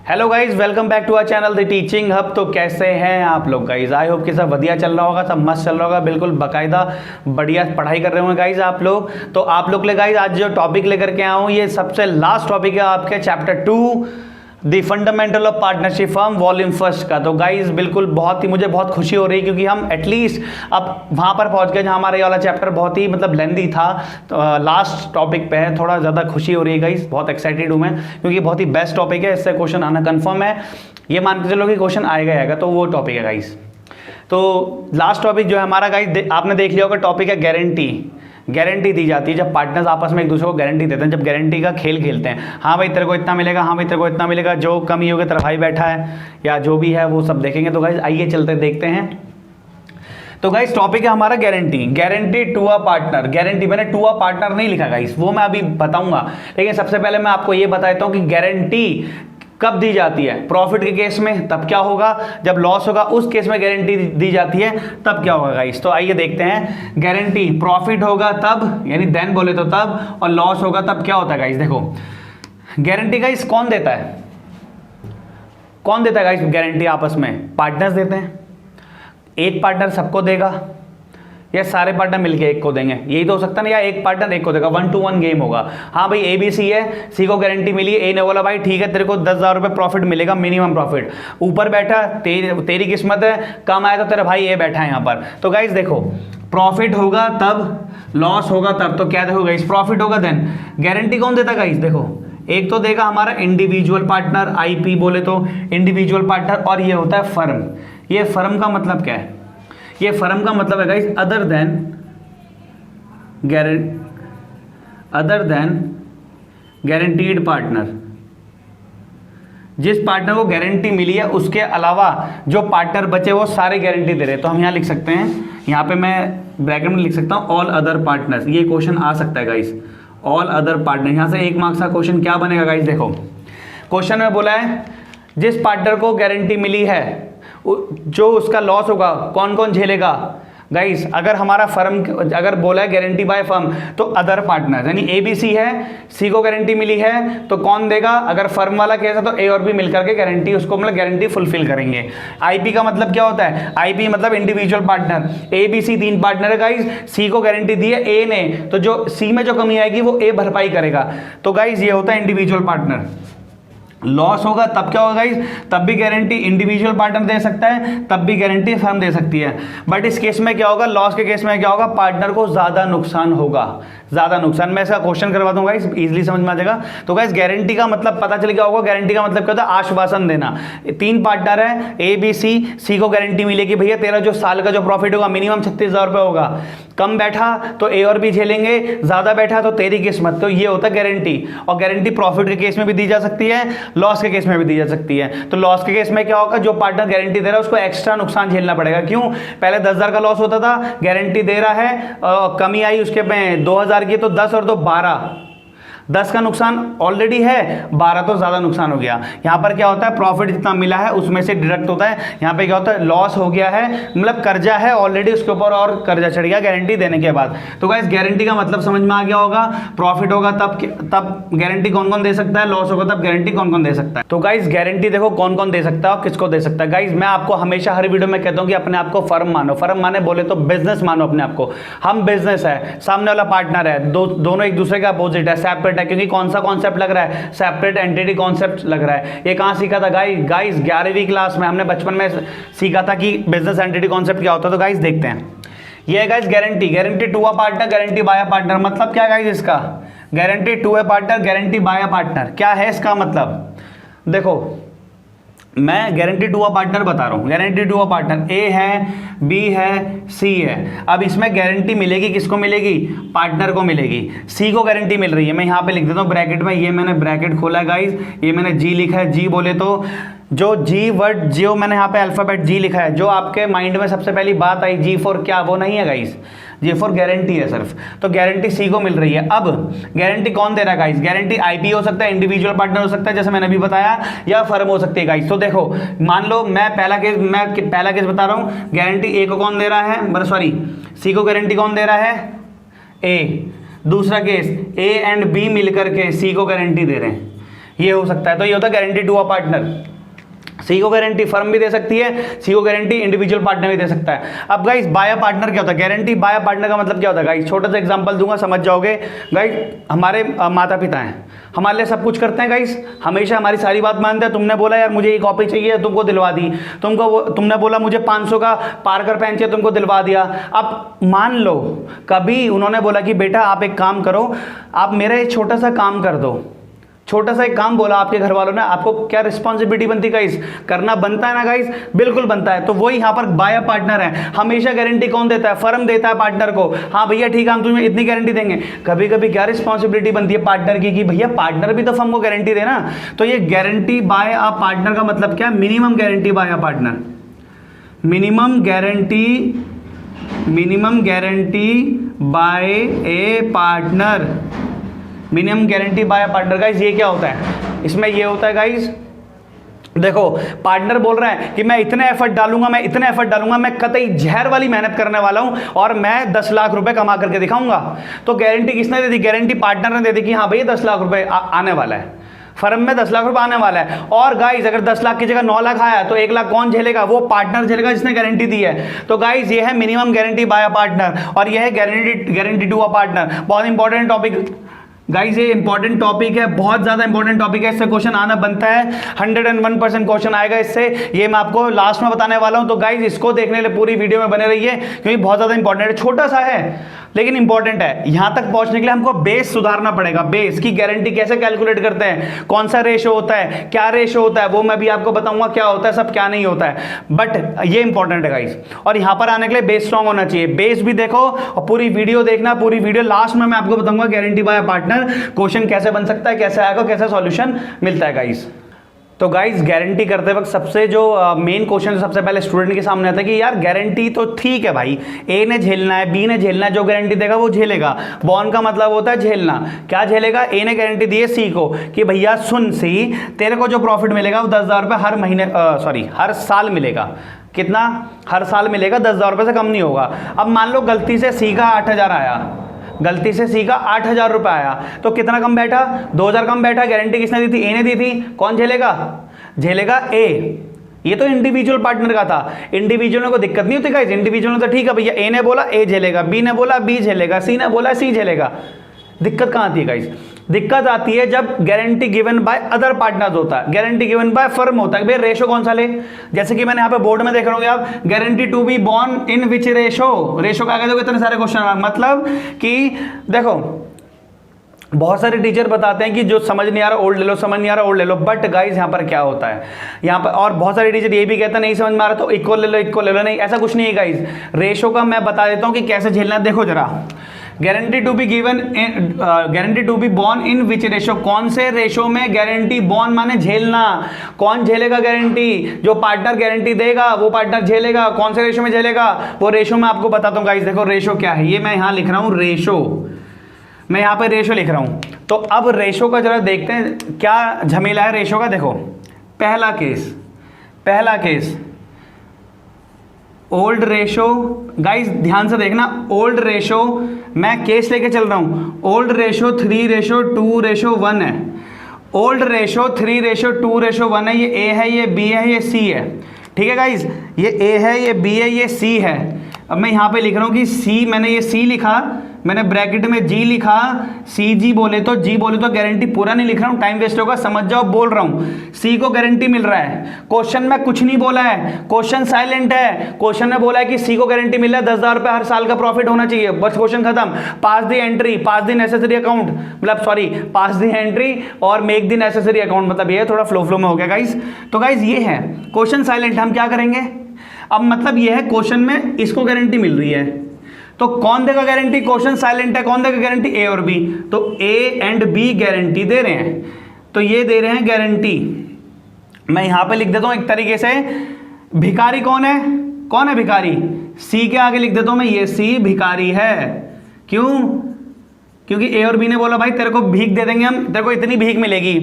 Hello guys, welcome back to our channel The Teaching Hub. तो कैसे हैं आप लोग गाइज? आई होप कि सब बढ़िया चल रहा होगा, सब मस्त चल रहा होगा, बिल्कुल बाकायदा बढ़िया पढ़ाई कर रहे होंगे गाइज आप लोग। तो आप लोग ले गाइज आज जो टॉपिक लेकर के आया हूँ, ये सबसे लास्ट टॉपिक है आपके chapter 2 the fundamental of partnership firm volume first का। तो गाइज बिल्कुल मुझे बहुत खुशी हो रही है, क्योंकि हम एटलीस्ट अब वहाँ पर पहुँच गए जहाँ हमारा ये वाला चैप्टर बहुत ही लेंदी था। तो लास्ट टॉपिक पे है, थोड़ा ज़्यादा खुशी हो रही है गाइज, बहुत एक्साइटेड हूँ मैं, क्योंकि बहुत ही बेस्ट टॉपिक है, इससे क्वेश्चन आना कन्फर्म है। ये मान के चलो कि क्वेश्चन आएगा, तो वो टॉपिक है गाइज। तो लास्ट टॉपिक जो है हमारा गाइज, आपने देख लिया होगा, टॉपिक है गारंटी दी जाती है जब पार्टनर्स आपस में एक दूसरे को गारंटी देते हैं, जब गारंटी का खेल खेलते हैं। हाँ भाई तेरे को इतना मिलेगा, हाँ भाई तेरे को इतना मिलेगा, जो कमी होगी तेरा भाई बैठा है या जो भी है वो सब देखेंगे। तो गाइज आइए चलते देखते हैं। तो गाइज टॉपिक है हमारा guarantee to a partner. Guarantee मैंने टू अ पार्टनर नहीं लिखा गाइज, वो मैं अभी बताऊंगा, लेकिन सबसे पहले मैं आपको ये बता देता हूँ कि गारंटी कब दी जाती है। प्रॉफिट के केस में तब क्या होगा, जब लॉस होगा उस केस में गारंटी दी जाती है तब क्या होगा गाइस। तो आइए देखते हैं। गारंटी प्रॉफिट होगा तब, यानी देन बोले तो तब, और लॉस होगा तब क्या होता है गाइस। देखो गारंटी गाइस कौन देता है गाइस गारंटी? आपस में पार्टनर्स देते हैं। एक पार्टनर सबको देगा या सारे पार्टनर मिलके एक को देंगे, यही तो हो सकता है ना, या एक पार्टनर एक को देगा, 1-to-1 गेम होगा। हाँ भाई ABC है, सी को गारंटी मिली है, ए ने बोला भाई ठीक है तेरे को 10,000 रुपये प्रॉफिट मिलेगा, मिनिमम प्रॉफिट। ऊपर बैठा तेरी किस्मत है, कम आया तो तेरा भाई ए बैठा है यहाँ पर। तो गाइज देखो, प्रॉफिट होगा तब, लॉस होगा तब। तो क्या देखो गाइज, प्रॉफिट होगा देन। गारंटी कौन देता गाइज? देखो एक तो देगा हमारा इंडिविजुअल पार्टनर, IP बोले तो इंडिविजुअल पार्टनर, और ये होता है फर्म। ये फर्म का मतलब क्या है? ये फर्म का मतलब है guys other than guaranteed partner. जिस पार्टनर को गारंटी मिली है उसके अलावा जो पार्टनर बचे वो सारे गारंटी दे रहे हैं। तो हम यहाँ लिख सकते हैं, यहाँ पे मैं ब्रैकेट में लिख सकता हूँ ऑल अदर पार्टनर्स। ये क्वेश्चन आ सकता है गाइस, ऑल अदर पार्टनर। यहाँ से 1 मार्क्स का क्वेश्चन क्या बनेगा गाइस? देखो क्वेश्चन में बोला है जिस पार्टनर को गारंटी मिली है जो उसका लॉस होगा कौन कौन झेलेगा गाइस। अगर हमारा फर्म, अगर बोला है गारंटी बाय फर्म, तो अदर पार्टनर यानी ABC है, C को गारंटी मिली है तो कौन देगा? अगर फर्म वाला केस है तो A और B मिलकर के गारंटी उसको गारंटी फुलफिल करेंगे। IP का मतलब क्या होता है? IP मतलब इंडिविजुअल पार्टनर। ABC 3 पार्टनर है गाइस, C को गारंटी दी है A ने, तो जो C में जो कमी आएगी वो A भरपाई करेगा। तो गाइस ये होता है इंडिविजुअल पार्टनर। लॉस होगा तब क्या होगा गाइस? तब भी गारंटी इंडिविजुअल पार्टनर दे सकता है, तब भी गारंटी फर्म दे सकती है। बट इस केस में क्या होगा, लॉस के केस में क्या होगा? पार्टनर को ज्यादा नुकसान होगा, ज्यादा नुकसान। मैं इसका क्वेश्चन करवा दूंगा गाइस, इजीली समझ में आ जाएगा। तो गाइस गारंटी का मतलब पता चल गया होगा। गारंटी का मतलब क्या होता है? आश्वासन देना। 3 पार्टनर है ABC, C को गारंटी मिलेगी भैया तेरा जो साल का जो प्रॉफिट होगा मिनिमम 36,000 रुपये होगा। कम बैठा तो A और B झेलेंगे, ज्यादा बैठा तो तेरी किस्मत। तो ये होता है गारंटी। और गारंटी प्रॉफिट के केस में भी दी जा सकती है, लॉस के केस में भी दी जा सकती है। तो लॉस के केस में क्या होगा? जो पार्टनर गारंटी दे रहा है उसको एक्स्ट्रा नुकसान झेलना पड़ेगा। क्यों? पहले 10,000 का लॉस होता था, गारंटी दे रहा है, कमी आई उसके में 2,000 की, तो 10 और 2 12, 10 का नुकसान ऑलरेडी है, 12 तो ज्यादा नुकसान हो गया। यहाँ पर क्या होता है? प्रॉफिट जितना मिला है उसमें से डिडक्ट होता है। यहाँ पे क्या होता है? लॉस हो गया है, मतलब कर्जा है ऑलरेडी, उसके ऊपर और कर्जा चढ़ गया गारंटी देने के बाद। तो गाइस गारंटी का मतलब समझ में आ गया होगा। प्रॉफिट होगा तब गारंटी कौन कौन दे सकता है, लॉस होगा तब गारंटी कौन कौन दे सकता है। तो गाइस गारंटी देखो कौन कौन दे सकता है और किसको दे सकता है। गाइस मैं आपको हमेशा हर वीडियो में कहता हूँ कि अपने आप को फर्म मानो। फर्म माने बोले तो बिजनेस मानो अपने आप को। हम बिजनेस है, सामने वाला पार्टनर है, दोनों एक दूसरे का अपोजिट है, सेपरेट है। क्योंकि कौन सा कॉन्सेप्ट लग रहा है? सेपरेट एंटिटी कॉन्सेप्ट लग रहा है। ये कहां सीखा था गाइस? 11वीं क्लास में हमने बचपन में सीखा था कि बिजनेस एंटिटी कॉन्सेप्ट क्या होता है। तो गाइस देखते हैं, ये है guys guarantee to a partner, guarantee by a partner. मतलब क्या गाइस इसका? Guarantee to a partner, guarantee by a partner, क्या है इसका मतलब? देखो मैं गारंटी टू अ पार्टनर बता रहा हूं। Guarantee to a partner A है, B है, C है। अब इसमें गारंटी मिलेगी किसको मिलेगी? पार्टनर को मिलेगी। C को गारंटी मिल रही है, मैं यहां पे लिख देता हूं ब्रैकेट में, ये मैंने ब्रैकेट खोला है गाइस, ये मैंने G लिखा है। G बोले तो जो G वर्ड, जो मैंने यहाँ पे अल्फाबेट G लिखा है, जो आपके माइंड में सबसे पहली बात आई G फॉर क्या, वो नहीं है गाइस, G फॉर गारंटी है सिर्फ। तो गारंटी C को मिल रही है। अब गारंटी कौन दे रहा है गाइस? गारंटी IP हो सकता है, इंडिविजुअल पार्टनर हो सकता है जैसे मैंने अभी बताया, या फर्म हो सकती है गाइस। तो देखो मान लो मैं पहला केस बता रहा हूँ। गारंटी A को कौन दे रहा है, सॉरी C को गारंटी कौन दे रहा है? A। दूसरा केस A एंड B मिलकर के C को गारंटी दे रहे हैं। ये हो सकता है। तो ये होता है गारंटी टू अ पार्टनर। सी को गारंटी फर्म भी दे सकती है, सी को गारंटी इंडिविजुअल पार्टनर भी दे सकता है। अब गाइस बाय पार्टनर क्या होता है, गारंटी बाय पार्टनर का मतलब क्या होता है गाइस, छोटा सा एग्जांपल दूंगा समझ जाओगे। गाइस हमारे माता पिता हैं, हमारे लिए सब कुछ करते हैं गाइस, हमेशा हमारी सारी बात मानते हैं। तुमने बोला यार मुझे ये कॉपी चाहिए, तुमको दिलवा दी। तुमने बोला मुझे 500 का पार्कर पेन चाहिए, तुमको दिलवा दिया। अब मान लो कभी उन्होंने बोला कि बेटा आप एक काम करो, आप मेरा एक छोटा सा काम कर दो, छोटा सा एक काम बोला आपके घर वालों ने, आपको क्या रिस्पॉन्सिबिलिटी बनती गाइस, करना बनता है ना गाइस, बिल्कुल बनता है। तो वही यहाँ पर बाय पार्टनर है। हमेशा गारंटी कौन देता है, फर्म देता है पार्टनर को। हाँ भैया ठीक है हम तुम्हें इतनी गारंटी देंगे। कभी कभी क्या रिस्पॉन्सिबिलिटी बनती है पार्टनर की कि भैया पार्टनर भी तो फर्म को गारंटी देना। तो ये गारंटी बाय अ पार्टनर का मतलब क्या, minimum guarantee by a partner, minimum guarantee bye A partner, minimum guarantee bye partner. Guys ये क्या होता है, इसमें ये होता है गाइस, देखो पार्टनर बोल रहा है कि मैं इतने एफर्ट डालूंगा, मैं कतई जहर वाली मेहनत करने वाला हूं और मैं 10 लाख रुपए कमा करके दिखाऊंगा। तो गारंटी किसने दे दी, गारंटी पार्टनर ने दे दी कि हाँ भैया 10 लाख रुपए आने वाला है, फर्म में 10 लाख रुपए आने वाला है। और गाइस अगर 10 लाख की जगह 9 लाख आया तो 1 लाख कौन झेलेगा, वो पार्टनर झेलेगा जिसने गारंटी दी है। तो गाइस ये है minimum guarantee by a partner और ये है गारंटी टू अ पार्टनर। बहुत इंपॉर्टेंट टॉपिक गाइस, ये इंपॉर्टेंट टॉपिक है, बहुत ज्यादा इंपॉर्टेंट टॉपिक है, इससे क्वेश्चन आना बनता है, 101% क्वेश्चन आएगा इससे, ये मैं आपको लास्ट में बताने वाला हूं। तो गाइस इसको देखने के लिए पूरी वीडियो में बने रहिए क्योंकि बहुत ज्यादा इंपॉर्टेंट है, छोटा सा है लेकिन इंपॉर्टेंट है। यहां तक पहुंचने के लिए हमको बेस सुधारना पड़ेगा, बेस की गारंटी कैसे कैलकुलेट करते हैं, कौन सा रेशो होता है, क्या रेशो होता है, वो मैं भी आपको बताऊंगा क्या होता है, सब क्या नहीं होता है, बट ये इंपॉर्टेंट है गाइस। और यहां पर आने के लिए बेस स्ट्रॉन्ग होना चाहिए, बेस भी देखो और पूरी वीडियो देखना, पूरी वीडियो लास्ट में मैं आपको बताऊंगा गारंटी बाय पार्टनर क्वेश्चन कैसे बन सकता है, कैसे आएगा, कैसे सॉल्यूशन मिलता है गाइस। तो गाइस गारंटी करते वक्त सबसे जो मेन क्वेश्चन सबसे पहले स्टूडेंट के सामने आता है कि यार गारंटी तो ठीक है भाई, ए ने झेलना है, बी ने झेलना है, जो गारंटी देगा वो झेलेगा। बॉन्ड का मतलब होता है झेलना, क्या झेलेगा, ए ने गारंटी दी है सी को कि भैया सुन सी, तेरे को जो प्रॉफिट मिलेगा वो 10,000 रुपये हर महीने हर साल मिलेगा। कितना, हर साल मिलेगा, 10,000 रुपये से कम नहीं होगा। अब मान लो गलती से सी का 8,000 आया, गलती से सी का 8,000 रुपये आया तो कितना कम बैठा, 2,000 कम बैठा। गारंटी किसने दी थी, ए ने दी थी। कौन झेलेगा, झेलेगा ए। ये तो इंडिविजुअल पार्टनर का था, इंडिविजुअल को दिक्कत नहीं होती गाइस, इंडिविजुअल में तो ठीक है भैया, ए ने बोला ए झेलेगा, बी ने बोला बी झेलेगा, सी ने बोला सी झेलेगा। दिक्कत कहां आती है गाइस, दिक्कत आती है जब guarantee given by other partners होता है, गारंटी गिवन बाय फर्म होता है। भाई रेशो कौन सा ले, जैसे कि मैंने यहाँ पे बोर्ड में देख रहे होंगे आप, guarantee to be borne in which ratio, ratio का आगे देखो इतने सारे क्वेश्चन, मतलब कि देखो बहुत सारे टीचर बताते हैं कि जो समझ नहीं आ रहा ओल्ड ले लो, समझ नहीं आ रहा ओल्ड ले लो, बट गाइस यहाँ पर क्या होता है, यहाँ पर और बहुत सारे टीचर ये भी कहते हैं नहीं समझ में आ रहा तो इक्वल ले लो, इक्वल ले लो। नहीं, ऐसा कुछ नहीं है गाइस, रेशो का मैं बता देता हूँ कि कैसे झेलना है। देखो जरा, guarantee to be given, guarantee to be borne in which ratio, कौन से रेशो में गारंटी, बॉर्न माने झेलना, कौन झेलेगा गारंटी, जो पार्टनर गारंटी देगा वो पार्टनर झेलेगा। कौन से रेशो में झेलेगा, वो रेशो मैं आपको बताता हूँ गाइस। देखो रेशो क्या है, ये मैं यहाँ लिख रहा हूँ रेशो, मैं यहाँ पे रेशो लिख रहा हूँ। तो अब रेशो का जरा देखते हैं क्या झमेला है रेशो का। देखो पहला केस ओल्ड रेशो, गाइस ध्यान से देखना, ओल्ड रेशो मैं केस लेके चल रहा हूं, ओल्ड रेशो 3:2:1 है, ओल्ड रेशो 3:2:1 है, ये ए है, ये बी है, ये सी है, ठीक है गाइस, ये ए है, ये बी है, ये सी है। अब मैं यहाँ पे लिख रहा हूँ कि सी, मैंने ये सी लिखा, मैंने ब्रैकेट में जी लिखा, सी जी बोले तो गारंटी पूरा नहीं लिख रहा हूँ, टाइम वेस्ट होगा, समझ जाओ बोल रहा हूँ। सी को गारंटी मिल रहा है, क्वेश्चन में कुछ नहीं बोला है, क्वेश्चन साइलेंट है, क्वेश्चन में बोला है कि सी को गारंटी मिल रहा है, 10,000 रुपये हर साल का प्रॉफिट होना चाहिए, बस क्वेश्चन खत्म। Pass the entry, pass the necessary account, मतलब सॉरी पास द एंट्री और मेक द नेसेसरी अकाउंट, मतलब ये थोड़ा फ्लो में हो गया गाइस। तो गाइस ये है क्वेश्चन साइलेंट, हम क्या करेंगे अब, मतलब ये है क्वेश्चन में इसको गारंटी मिल रही है, तो कौन देगा गारंटी, क्वेश्चन साइलेंट है, कौन देगा गारंटी, ए और बी, तो ए एंड बी गारंटी दे रहे हैं, तो ये दे रहे हैं गारंटी। मैं यहां पे लिख देता हूं एक तरीके से, भिखारी कौन है भिखारी, सी के आगे लिख देता हूं मैं, ये सी भिखारी है। क्यों, क्योंकि ए और बी ने बोला भाई तेरे को भीख दे देंगे हम, तेरे को इतनी भीख मिलेगी,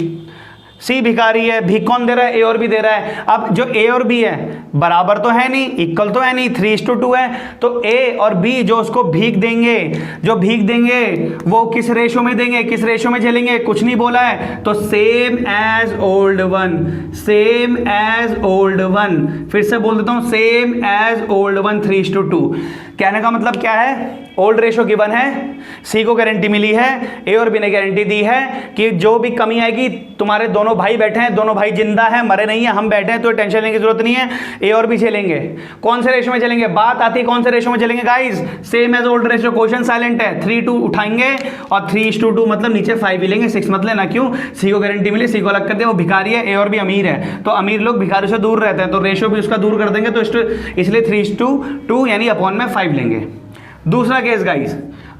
सी भिखारी है, भीख कौन दे रहा है? ए और बी दे रहा है। अब जो ए और बी है बराबर तो है नहीं, इक्वल तो है नहीं, 3:2 है, तो ए और बी जो उसको भीख देंगे, जो भीख देंगे वो किस रेशो में देंगे, किस रेशो में झेलेंगे? कुछ नहीं बोला है, तो same as old one, same as old one. फिर से बोल देता हूं, सेम एज ओल्ड वन, 3:2। कहने का मतलब क्या है? ओल्ड रेशो गिवन है, सी को गारंटी मिली है, ए और बी ने गारंटी दी है कि जो भी कमी आएगी, तुम्हारे दोनों भाई बैठे हैं, दोनों भाई जिंदा हैं, मरे नहीं है, हम बैठे हैं, तो टेंशन लेने की जरूरत नहीं है, ए और बी झेलेंगे। कौन से रेशो में झेलेंगे? बात आती है कौन से रेशो में झेलेंगे guys? Same as old ratio. Question silent है, 3:2 उठाएंगे और 3:2 मतलब नीचे 5 ही लेंगे, 6 मत लेना। क्यों? सी को गारंटी मिली, सी को अलग कर दिया, वो भिखारी है, ए और बी अमीर है, तो अमीर लोग भिखारी से दूर रहते हैं, तो रेशो भी उसका दूर कर देंगे, तो इसलिए 3:2 यानी अपॉन में 5 लेंगे। दूसरा केस गाइस,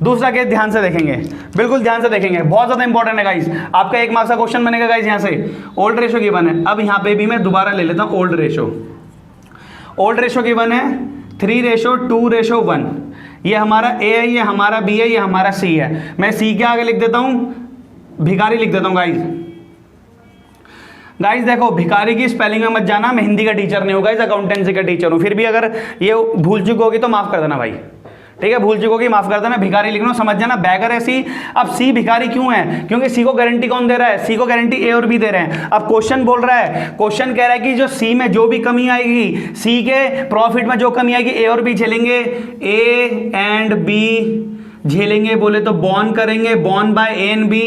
दूसरा केस ध्यान से देखेंगे, बिल्कुल ध्यान से देखेंगे, बहुत ज्यादा इंपॉर्टेंट है गाइस। आपका 1 मार्क्स का क्वेश्चन बनेगा गाइस। यहां से ओल्ड रेशो गिवन है, अब यहां पे भी मैं दोबारा ले लेता हूं old ratio. Old ratio given है 3:2:1। ये हमारा ए है, ये हमारा बी है, ये हमारा सी है। मैं सी के आगे लिख देता हूं भिखारी, लिख देता हूं गाइस। गाइस देखो, भिखारी की स्पेलिंग में मत जाना, मैं हिंदी का टीचर नहीं हूं गाइस, अकाउंटेंसी का टीचर हूं। फिर भी अगर ये भूल चुकी होगी तो माफ कर देना भाई, ठीक है? भूल चुकोगी माफ कर देना, भिखारी लिखना समझ जाना, बैगर है सी। अब सी भिखारी क्यों है? क्योंकि सी को गारंटी कौन दे रहा है? सी को गारंटी ए और बी दे रहे हैं। अब क्वेश्चन बोल रहा है, क्वेश्चन कह रहा है कि जो सी में जो भी कमी आएगी, सी के प्रॉफिट में जो कमी आएगी, ए और बी झेलेंगे, ए एंड बी झेलेंगे। बोले तो बॉन्ड करेंगे, bond by A and B,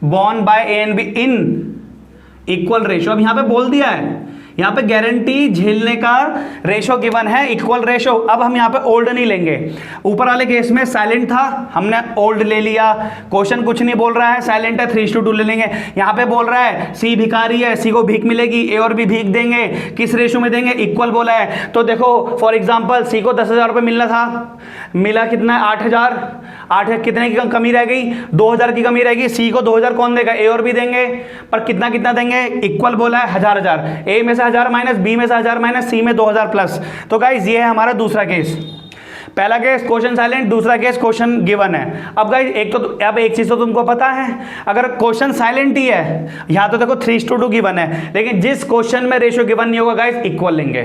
bond by A and B in equal ratio. अब यहां पे बोल दिया है, यहां पे गारंटी झेलने का रेशो गिवन है, इक्वल रेशो। अब हम यहां पे ओल्ड नहीं लेंगे, ऊपर वाले केस में साइलेंट था, हमने ओल्ड ले लिया। क्वेश्चन कुछ नहीं बोल रहा है, साइलेंट है, 3:2 ले लेंगे। यहां पे बोल रहा है सी भिखारी है, सी को भीख मिलेगी, ए और बी भीख देंगे, किस रेशो में देंगे? इक्वल बोला है। तो देखो फॉर एग्जांपल सी को 10,000 रुपए मिलना था, मिला कितना? 8,000। 8 कितने की कमी रह गई? 2,000 की कमी रहेगी। सी को 2,000 कौन देगा? ए और बी देंगे, पर कितना कितना देंगे? इक्वल बोला है, 1,000। ए में से 1,000 माइनस, बी में से 1,000 माइनस, सी में 2,000 प्लस। तो गाइस ये है हमारा दूसरा केस। पहला केस क्वेश्चन साइलेंट, दूसरा केस क्वेश्चन गिवन है। अब गाइस अब एक चीज तो तुमको पता है, अगर क्वेश्चन साइलेंट ही है, यहां तो देखो 3:2 गिवन है, लेकिन जिस क्वेश्चन में रेशो गिवन नहीं होगा गाइस, इक्वल लेंगे।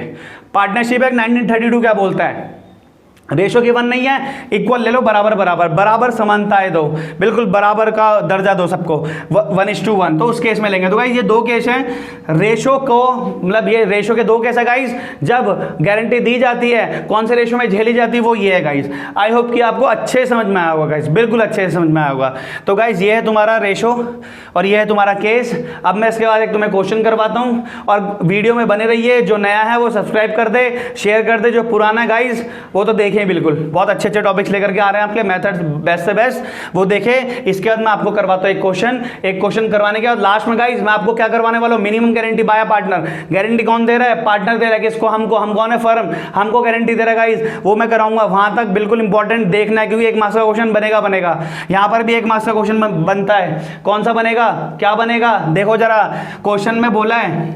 पार्टनरशिप एक्ट 1932 क्या बोलता है? रेशो गिवन नहीं है, इक्वल ले लो, बराबर बराबर बराबर समानताएं दो, बिल्कुल बराबर का दर्जा दो सबको, 1:1, तो उस केस में लेंगे। तो गाइस ये दो केस हैं रेशो को, मतलब ये रेशो के दो केस है गाइस, जब गारंटी दी जाती है, कौन से रेशो में झेली जाती है, वो ये है गाइस। आई होप कि आपको अच्छे समझ में आया होगा गाइस, बिल्कुल अच्छे से समझ में आया होगा। तो गाइस ये है तुम्हारा रेशो और ये है तुम्हारा केस। अब मैं इसके बाद एक तुम्हें क्वेश्चन करवाता हूँ, और वीडियो में बने रहिए। जो नया है वो सब्सक्राइब कर दे, शेयर कर दे, जो पुराना है गाइस वो तो देखिए, बिल्कुल बहुत अच्छे अच्छे टॉपिक्स लेकर के आ रहे हैं आपके, मेथड्स बेस्ट से बेस्ट, वो देखें। इसके बाद मैं आपको करवाता हूं एक क्वेश्चन करवाने के बाद लास्ट में गाइस मैं आपको क्या करवाने वाला हूं? Minimum guarantee bye partner. Guarantee कौन दे रहा है? पार्टनर दे रहा है। किसको? हमको। हम कौन है? फर्म। हमको गारंटी दे रहा है गाइस, वो मैं कराऊंगा। वहां तक बिल्कुल इंपॉर्टेंट देखना है, क्योंकि 1 मार्क्स का क्वेश्चन बनेगा। यहां पर भी 1 मार्क्स का क्वेश्चन बनता है। कौन सा बनेगा? क्या बनेगा? देखो जरा, क्वेश्चन में बोला है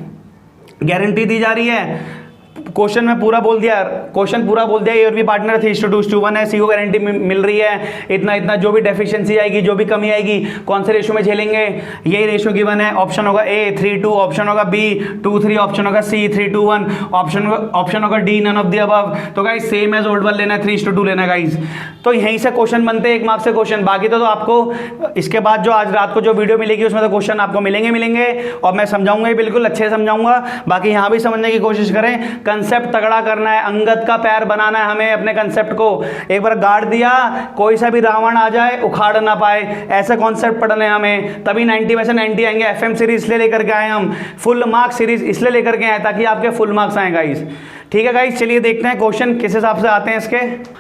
गारंटी दी जा रही है, क्वेश्चन में पूरा बोल दिया, क्वेश्चन पूरा बोल दिया, ए और बी पार्टनर 3:2:1 है, सी को गारंटी मिल रही है इतना इतना, जो भी डेफिशिएंसी आएगी, जो भी कमी आएगी, कौन से रेशो में झेलेंगे, यही रेशो गिवन है। ऑप्शन होगा ए 3:2, ऑप्शन होगा बी 2:3, ऑप्शन होगा सी 3:1, ऑप्शन होगा D none of the above. तो guys same as old one लेना है, 3:2 लेना है गाइस। तो यहीं से क्वेश्चन बनते हैं 1 मार्क्स से क्वेश्चन। बाकी तो आपको इसके बाद जो आज रात को जो वीडियो मिलेगी उसमें तो क्वेश्चन आपको मिलेंगे और मैं समझाऊंगा ही, बिल्कुल अच्छे से समझाऊंगा। बाकी यहाँ भी समझने की कोशिश करें, कंसेप्ट तगड़ा करना है, अंगद का पैर बनाना है हमें अपने कंसेप्ट को। एक बार गाड़ दिया, कोई सा भी रावण आ जाए उखाड़ ना पाए, ऐसे कॉन्सेप्ट पढ़ने हमें, तभी 90 में से 90 आएंगे। एफएम सीरीज इसलिए लेकर के आए हम, फुल मार्क्स सीरीज इसलिए लेकर के आए ताकि आपके फुल मार्क्स आए गाइस। ठीक है गाइस, चलिए देखते हैं क्वेश्चन किस हिसाब से आते हैं इसके।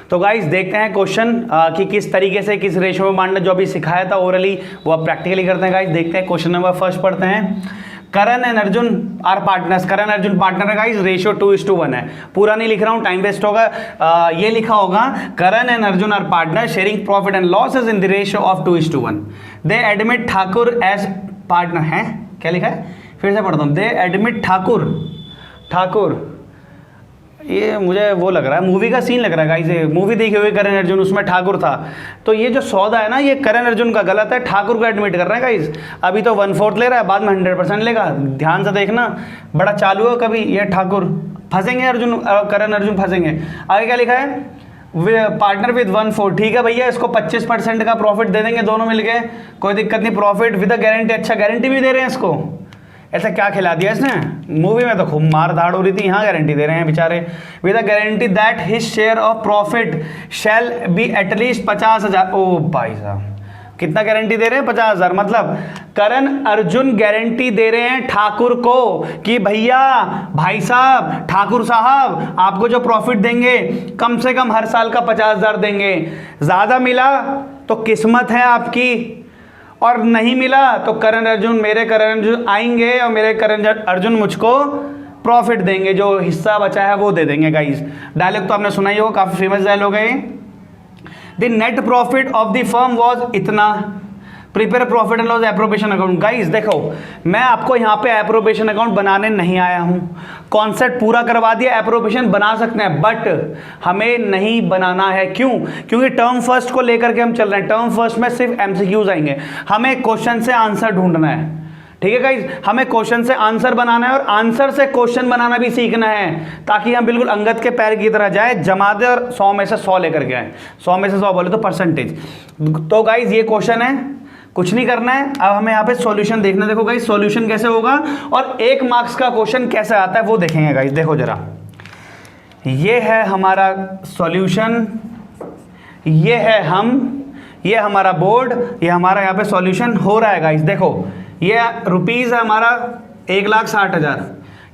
तो गाइस देखते हैं क्वेश्चन कि किस तरीके से किस रेशो में बांटना, जो अभी सिखाया था ओरली वो अब प्रैक्टिकली करते हैं गाइस। देखते हैं क्वेश्चन नंबर फर्स्ट पढ़ते हैं। Karan and Arjun are partners, Karan Arjun partner है गाइस, रेशियो 2:1 है। पूरा नहीं लिख रहा हूं, टाइम वेस्ट होगा। ये लिखा होगा Karan and Arjun are partner sharing profit and losses in the ratio of 2:1। They admit Thakur as partner है, क्या लिखा है फिर से पढ़ता हूं। दे एडमिट ठाकुर ये मुझे वो लग रहा है, मूवी का सीन लग रहा है गाइस, ये मूवी देखे हुए करण अर्जुन, उसमें ठाकुर था। तो ये जो सौदा है ना, ये करण अर्जुन का गलत है, ठाकुर को एडमिट कर रहे हैं गाइस। अभी तो 1/4 ले रहा है, बाद में 100% लेगा। ध्यान से देखना, बड़ा चालू है कभी ये ठाकुर। फंसेंगे अर्जुन, करण अर्जुन फंसेंगे। आगे क्या लिखा है, पार्टनर विद 1/4। ठीक है भैया, इसको 25% का प्रॉफिट दे देंगे दोनों मिलके, कोई दिक्कत नहीं। प्रॉफिट विद गारंटी, अच्छा गारंटी भी दे रहे हैं इसको। ऐसा क्या खिला दिया इसने, मूवी में तो खूब मार धाड़ हो रही थी, यहाँ गारंटी दे रहे हैं बेचारे। With a guarantee that his share of profit shall be at least 50,000। ओ भाई साहब, कितना गारंटी दे रहे हैं, 50,000। मतलब करण अर्जुन गारंटी दे रहे हैं ठाकुर को कि भैया, भाई साहब, ठाकुर साहब, आपको जो प्रॉफिट देंगे कम से कम हर साल का 50,000 देंगे। ज्यादा मिला तो किस्मत है आपकी, और नहीं मिला तो करण अर्जुन, मेरे करण अर्जुन आएंगे और मेरे करण अर्जुन मुझको प्रॉफिट देंगे, जो हिस्सा बचा है वो दे देंगे गाइस। डायलॉग तो आपने सुना ही होगा, काफी फेमस डायलॉग है। The net profit of the firm was इतना, prepare profit and loss appropriation account. Guys देखो, मैं आपको यहाँ पे एप्रोप्रिएशन अकाउंट बनाने नहीं आया हूँ, कॉन्सेप्ट पूरा करवा दिया। एप्रोप्रिएशन बना सकते हैं बट हमें नहीं बनाना है। क्यों? क्योंकि टर्म फर्स्ट को लेकर के हम चल रहे हैं। टर्म फर्स्ट में सिर्फ एमसीक्यूज आएंगे, हमें क्वेश्चन से आंसर ढूंढना है। ठीक है गाइज, हमें क्वेश्चन से आंसर बनाना है और आंसर से क्वेश्चन बनाना भी सीखना है, ताकि हम बिल्कुल अंगद के पैर की तरह जाए, जमा दे और 100 में से 100 लेकर के आए। 100 में से 100 बोले तो परसेंटेज। तो गाइज ये क्वेश्चन है, कुछ नहीं करना है। अब हमें यहाँ पे सॉल्यूशन देखना। देखो गाइस, सॉल्यूशन कैसे होगा और 1 मार्क्स का क्वेश्चन कैसे आता है वो देखेंगे गाइस। देखो जरा, ये है हमारा सॉल्यूशन, ये है ये हमारा बोर्ड, ये हमारा यहाँ पे सॉल्यूशन हो रहा है गाइस। देखो ये रुपीस है हमारा 1,60,000।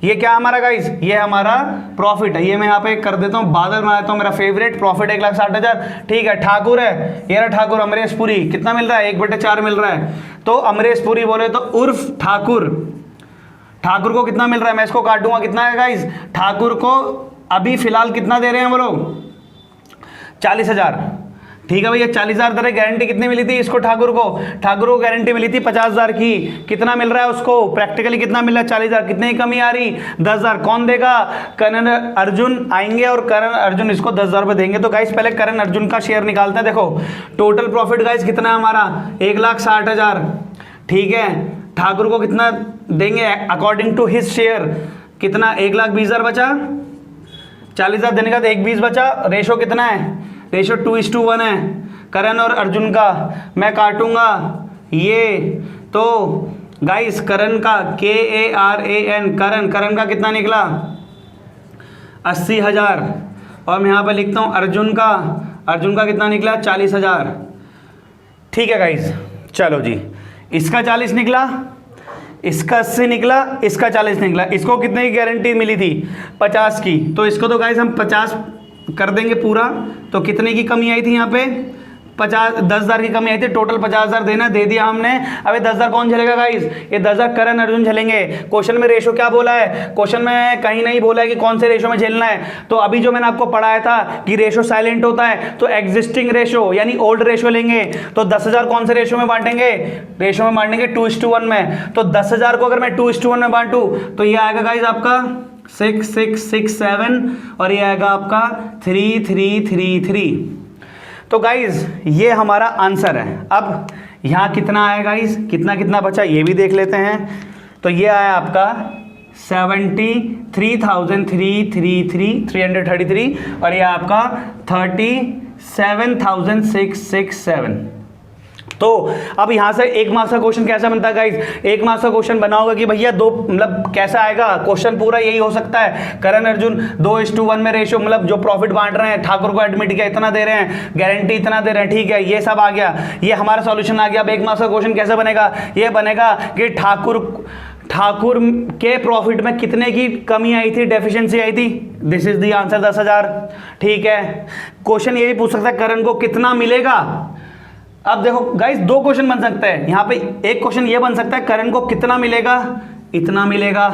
ये क्या हमारा गाइस, ये हमारा प्रॉफिट है। ये मैं यहाँ पे कर देता हूँ, बादल बना देता हूँ, मेरा फेवरेट प्रॉफिट 1,60,000। ठीक है, ठाकुर है, ये रहा ठाकुर अमरीश पुरी। कितना मिल रहा है, 1/4 मिल रहा है। तो अमरीश पुरी बोले तो उर्फ ठाकुर, ठाकुर को कितना मिल रहा है, मैं इसको काटूंगा, कितना है गाइस, ठाकुर को अभी फिलहाल कितना दे रहे हैं वो लोग, 40,000। ठीक है भैया, 40,000 दे रहे। गारंटी कितनी मिली थी इसको, ठाकुर को गारंटी मिली थी 50,000 की। कितना मिल रहा है उसको, प्रैक्टिकली कितना मिल रहा है, 40,000। कितनी कमी आ रही, 10,000। कौन देगा, करण अर्जुन आएंगे और करण अर्जुन इसको 10,000 रुपये देंगे। तो गाइस पहले करण अर्जुन का शेयर निकालते हैं। देखो टोटल प्रॉफिट गाइस कितना है हमारा, 1,60,000। ठीक है, ठाकुर को कितना देंगे अकॉर्डिंग टू हिज शेयर, कितना, 1,20,000 बचा। 40,000 देने का तो 1,20 बचा। रेशो कितना है, रेशो 2:1 है करण और अर्जुन का। मैं काटूंगा ये, तो गाइस करण का KARAN, करण का कितना निकला, 80,000। और मैं यहाँ पर लिखता हूँ अर्जुन का कितना निकला, 40,000। ठीक है गाइस, चलो जी, इसका 40 निकला, इसका 80 निकला, इसका 40 निकला। इसको कितने की गारंटी मिली थी, 50 की। तो इसको तो गाइस हम 50 कर देंगे पूरा। तो कितने की कमी आई थी यहाँ पे, 10,000 की कमी आई थी। टोटल 50,000 देना, दे दिया हमने। अबे 10,000 कौन झेलेगा गाइस, ये 10,000 करण अर्जुन झेलेंगे। क्वेश्चन में रेशो क्या बोला है, क्वेश्चन में कहीं नहीं बोला है कि कौन से रेशो में झेलना है। तो अभी जो मैंने आपको पढ़ाया था कि रेशो साइलेंट होता है, तो एग्जिस्टिंग रेशो यानी ओल्ड रेशो लेंगे। तो 10,000 कौन से रेशो में बांटेंगे, रेशो में बांटेंगे 2:1 में। तो 10,000 को अगर मैं 2:1 में बांटू तो ये आएगा गाइस आपका 6,667 और ये आएगा आपका 3,333। तो गाइज ये हमारा आंसर है। अब यहाँ कितना आया गाइज, कितना कितना बचा ये भी देख लेते हैं। तो ये आया आपका 73,333 और ये आपका 37,667। तो अब यहां से 1 मार्क्स का क्वेश्चन कैसा बनता है गाइस, 1 मार्क्स का क्वेश्चन बना होगा कि भैया दो, मतलब कैसा आएगा क्वेश्चन, पूरा यही हो सकता है। करण अर्जुन 2:1 में रेशियो, मतलब जो प्रॉफिट बांट रहे हैं, ठाकुर को एडमिट किया इतना दे रहे हैं, गारंटी इतना दे रहे हैं। ठीक है, ये सब आ गया, ये हमारा सॉल्यूशन आ गया। अब 1 मार्क्स का क्वेश्चन कैसे बनेगा, ये बनेगा कि ठाकुर के प्रॉफिट में कितने की कमी आई थी, डेफिशिएंसी आई थी। This is the answer, 10,000। ठीक है, क्वेश्चन ये भी पूछ सकता है करण को कितना मिलेगा। अब देखो गाइस 2 क्वेश्चन बन सकते हैं यहाँ पे। एक क्वेश्चन ये बन सकता है करण को कितना मिलेगा, इतना मिलेगा।